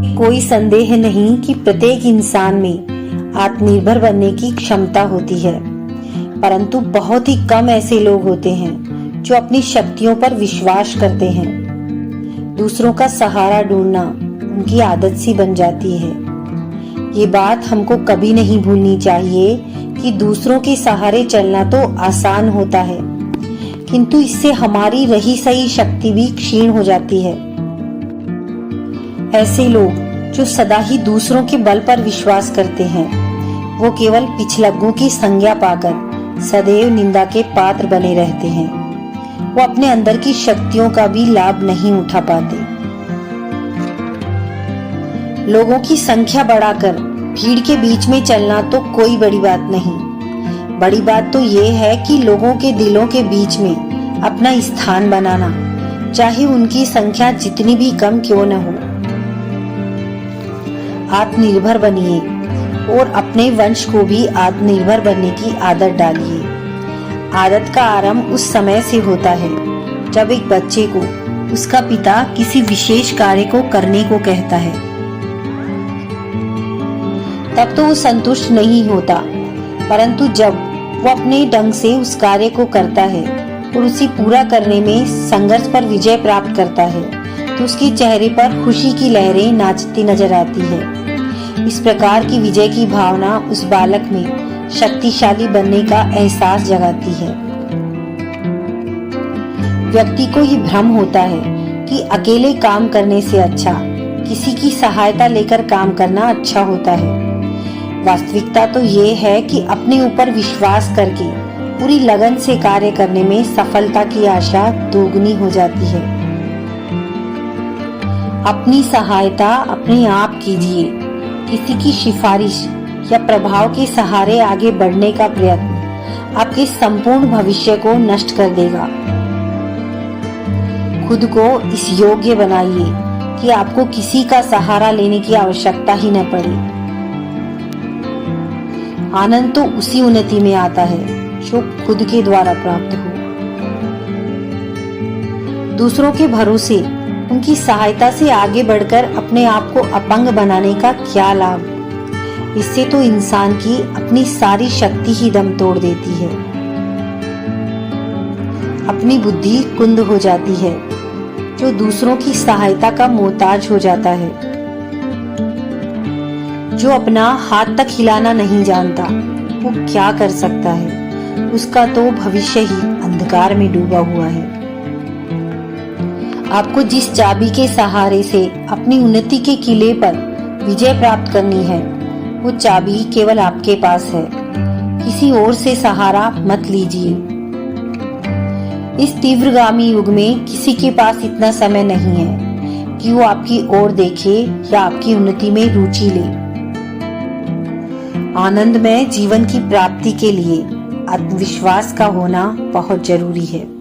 कोई संदेह नहीं कि प्रत्येक इंसान में आत्मनिर्भर बनने की क्षमता होती है, परंतु बहुत ही कम ऐसे लोग होते हैं जो अपनी शक्तियों पर विश्वास करते हैं। दूसरों का सहारा ढूंढना उनकी आदत सी बन जाती है। ये बात हमको कभी नहीं भूलनी चाहिए कि दूसरों के सहारे चलना तो आसान होता है, किंतु इससे हमारी रही सही शक्ति भी क्षीण हो जाती है। ऐसे लोग जो सदा ही दूसरों के बल पर विश्वास करते हैं, वो केवल पिछलग्गों की संज्ञा पाकर सदैव निंदा के पात्र बने रहते हैं। वो अपने अंदर की शक्तियों का भी लाभ नहीं उठा पाते। लोगों की संख्या बढ़ाकर भीड़ के बीच में चलना तो कोई बड़ी बात नहीं। बड़ी बात तो ये है कि लोगों के दिलों के बीच में अपना स्थान बनाना, चाहे उनकी संख्या जितनी भी कम क्यों न हो। आत्मनिर्भर बनिए और अपने वंश को भी आत्मनिर्भर बनने की आदत डालिए। आदत का आरंभ उस समय से होता है जब एक बच्चे को उसका पिता किसी विशेष कार्य को करने को कहता है। तब तो वो संतुष्ट नहीं होता, परंतु जब वो अपने ढंग से उस कार्य को करता है और उसे पूरा करने में संघर्ष पर विजय प्राप्त करता है, तो उसके चेहरे पर खुशी की लहरें नाचती नजर आती है। इस प्रकार की विजय की भावना उस बालक में शक्तिशाली बनने का एहसास जगाती है। व्यक्ति को ये भ्रम होता है कि अकेले काम करने से अच्छा किसी की सहायता लेकर काम करना अच्छा होता है। वास्तविकता तो ये है कि अपने ऊपर विश्वास करके पूरी लगन से कार्य करने में सफलता की आशा दोगुनी हो जाती है। अपनी सहायता अपने आप कीजिए। किसी की सिफारिश या प्रभाव के सहारे आगे बढ़ने का प्रयत्न आपके संपूर्ण भविष्य को नष्ट कर देगा। खुद को इस योग्य बनाइए कि आपको किसी का सहारा लेने की आवश्यकता ही न पड़े। आनंद तो उसी उन्नति में आता है जो खुद के द्वारा प्राप्त हो। दूसरों के भरोसे उनकी सहायता से आगे बढ़कर अपने आप को अपंग बनाने का क्या लाभ। इससे तो इंसान की अपनी सारी शक्ति ही दम तोड़ देती है। अपनी बुद्धि कुंद हो जाती है। जो दूसरों की सहायता का मोहताज हो जाता है, जो अपना हाथ तक हिलाना नहीं जानता, वो क्या कर सकता है। उसका तो भविष्य ही अंधकार में डूबा हुआ है। आपको जिस चाबी के सहारे से अपनी उन्नति के किले पर विजय प्राप्त करनी है, वो चाबी केवल आपके पास है। किसी और से सहारा मत लीजिए। इस तीव्रगामी युग में किसी के पास इतना समय नहीं है कि वो आपकी ओर देखे या आपकी उन्नति में रुचि ले। आनंदमय जीवन की प्राप्ति के लिए आत्मविश्वास का होना बहुत जरूरी है।